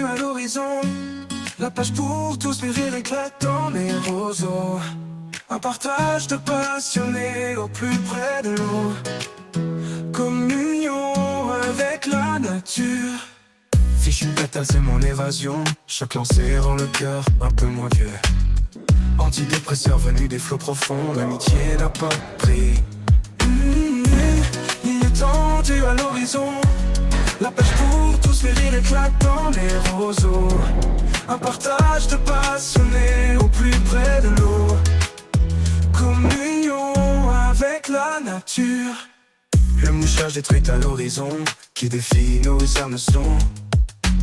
à l'horizon. La plage pour tous, les rires éclatent dans les roseaux. Un partage de passionnés au plus près de l'eau. Communion avec la nature. Fichu pétale, c'est mon évasion. Chaque lancé rend le cœur un peu moins vieux. Antidépresseur venu des flots profonds, l'amitié n'a pas de prix. Ligne tendue à l'horizon. La pêche pour tous, les rires éclatent dans les roseaux. Un partage de passionnés au plus près de l'eau. Communion avec la nature. Le mouchage détruit à l'horizon, qui défie nos hameçons.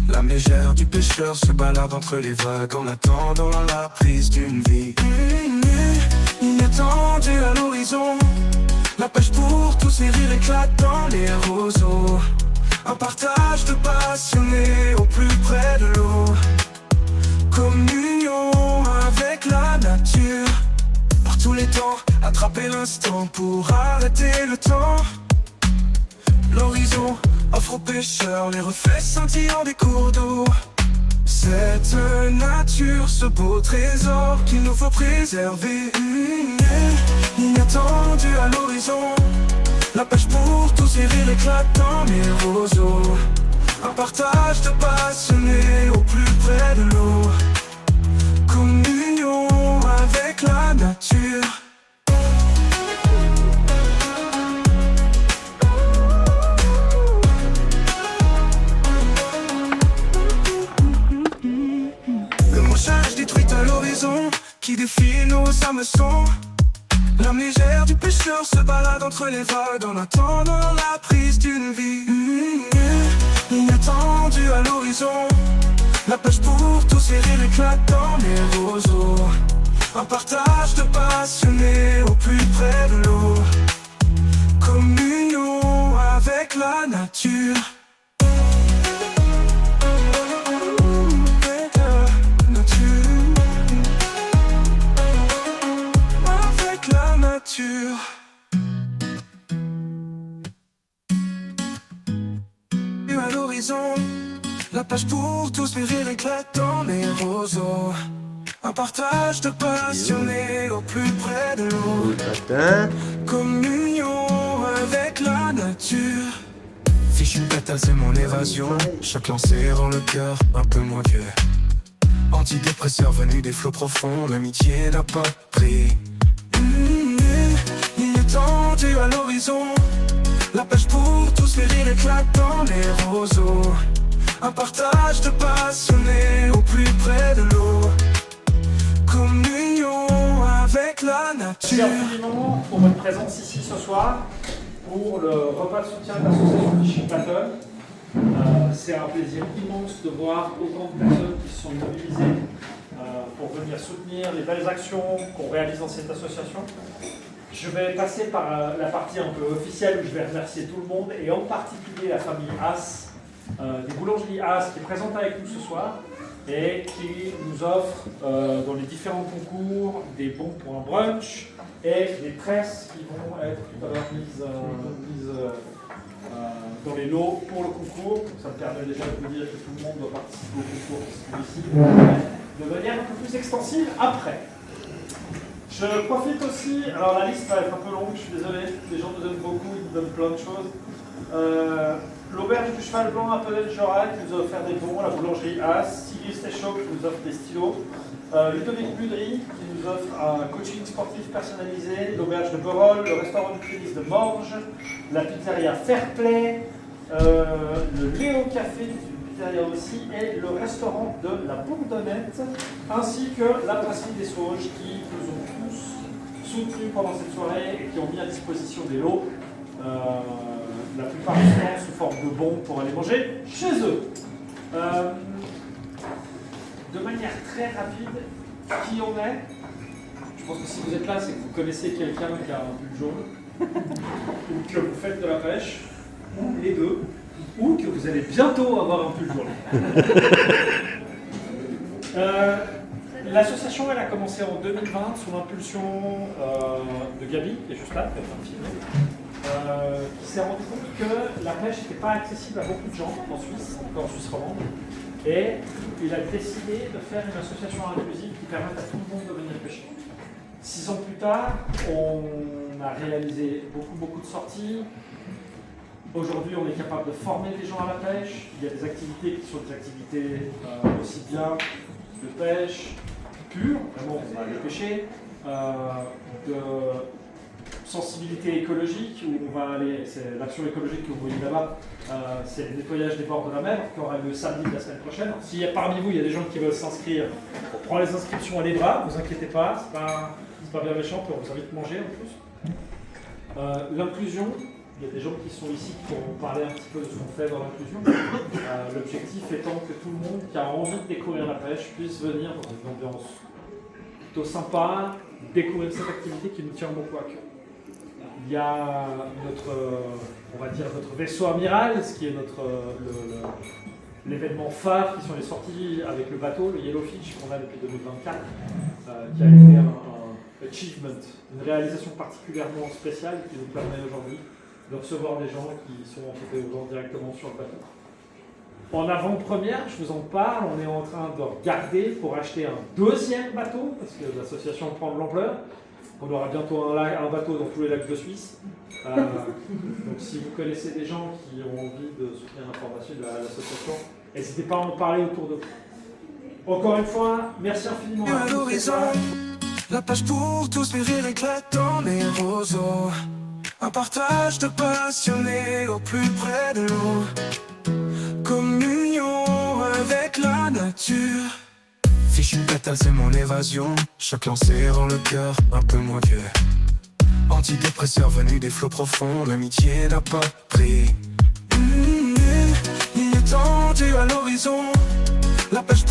L'âme légère du pêcheur se balade entre les vagues en attendant la prise d'une vie. Inattendue à l'horizon. La pêche pour tous, les rires éclatent dans les roseaux. Un partage de passionnés au plus près de l'eau. Communion avec la nature. Par tous les temps, attraper l'instant pour arrêter le temps. L'horizon offre aux pêcheurs les reflets scintillants des cours d'eau. Cette nature, ce beau trésor qu'il nous faut préserver. Inattendu à l'horizon. La pêche pour tous, les rires éclatent dans les roseaux. Un partage de passionnés au plus près de l'eau. Communion avec la nature. Le mouchage détruit à l'horizon, qui défie nos hameçons. L'âme légère du pêcheur se balade entre les vagues en attendant la prise d'une vie. Inattendue à l'horizon. La pêche pour tous, les rires éclatent dans les roseaux. Un partage de passionnés au plus près de l'eau. Communion avec la nature. À l'horizon, la plage pour tous, les rires éclatent dans les roseaux. Un partage de passionnés au plus près de l'eau. Communion avec la nature. Fichu pétale, c'est mon évasion. Chaque lancé rend le cœur un peu moins vieux. Antidépresseur venu des flots profonds, l'amitié n'a pas de prix. Tendue à l'horizon. La pêche pour tous, les rires éclatent dans les roseaux. Un partage de passionnés au plus près de l'eau. Communion avec la nature. Merci infiniment pour votre présence ici ce soir pour le repas de soutien de l'association Fishing Battle. C'est un plaisir immense de voir autant de personnes qui se sont mobilisées pour venir soutenir les belles actions qu'on réalise dans cette association. Je vais passer par la partie un peu officielle où je vais remercier tout le monde et en particulier la famille As, des boulangeries As qui est présente avec nous ce soir et qui nous offre dans les différents concours des bons pour un brunch et des tresses qui vont être tout à l'heure mises dans les lots pour le concours. Ça me permet déjà de vous dire que tout le monde doit participer au concours qui se trouve ici de manière un peu plus extensive après. Je profite aussi, alors la liste va être un peu longue, je suis désolé, les gens nous donnent beaucoup, ils nous donnent plein de choses. L'auberge du cheval blanc à Pellet-Joral qui nous a offert des bons, la boulangerie As, Styliste et Choc qui nous offre des stylos, Ludovic Budry qui nous offre un coaching sportif personnalisé, l'auberge de Borol, le restaurant du tennis de Morges, la pizzeria Fairplay, le Léo Café aussi, et le restaurant de la Bourdonnette, ainsi que la brasserie des Sauges qui nous ont tous soutenus pendant cette soirée et qui ont mis à disposition des lots, la plupart du temps sous forme de bons pour aller manger chez eux. De manière très rapide, qui on est? Je pense que si vous êtes là, c'est que vous connaissez quelqu'un qui a un pull jaune, ou que vous faites de la pêche, ou les deux. Ou que vous allez bientôt avoir un pull jaune. L'association elle a commencé en 2020 sous l'impulsion de Gabi, qui est juste là, qui est en train de filmer, qui s'est rendu compte que la pêche n'était pas accessible à beaucoup de gens en Suisse romande, Et il a décidé de faire une association inclusive qui permette à tout le monde de venir pêcher. 6 ans plus tard, on a réalisé beaucoup de sorties. Aujourd'hui, on est capable de former des gens à la pêche. Il y a des activités qui sont des activités aussi bien de pêche pure, vraiment on va aller pêcher, de sensibilité écologique, où on va aller, c'est l'action écologique que vous voyez là-bas, c'est le nettoyage des bords de la mer, qui aura lieu samedi de la semaine prochaine. Si parmi vous, il y a des gens qui veulent s'inscrire, on prend les inscriptions à les bras, ne vous inquiétez pas, c'est pas bien méchant, puis on vous invite à manger en plus. L'inclusion, il y a des gens qui sont ici qui pourront parler un petit peu de ce qu'on fait dans l'inclusion. L'objectif étant que tout le monde qui a envie de découvrir la pêche puisse venir dans une ambiance plutôt sympa, découvrir cette activité qui nous tient beaucoup à cœur. Il y a notre vaisseau amiral, ce qui est l'événement phare, qui sont les sorties avec le bateau, le Yellowfish, qu'on a depuis 2024, qui a été un achievement, une réalisation particulièrement spéciale qui nous permet aujourd'hui de recevoir des gens qui sont en fait directement sur le bateau. En avant-première, je vous en parle, on est en train de regarder pour acheter un deuxième bateau, parce que l'association prend de l'ampleur. On aura bientôt un bateau dans tous les lacs de Suisse. Donc si vous connaissez des gens qui ont envie de soutenir l'information de l'association, n'hésitez pas à en parler autour de vous. Encore une fois, merci infiniment à tous. La pêche pour tous, mes rires éclatants, les roseaux. Un partage de passionnés au plus près de l'eau. Communion avec la nature. Fishing Battle, c'est mon évasion. Chaque lancé rend le cœur un peu moins vieux. Antidépresseur venu des flots profonds, l'amitié n'a pas pris. Il est tendu à l'horizon. La pêche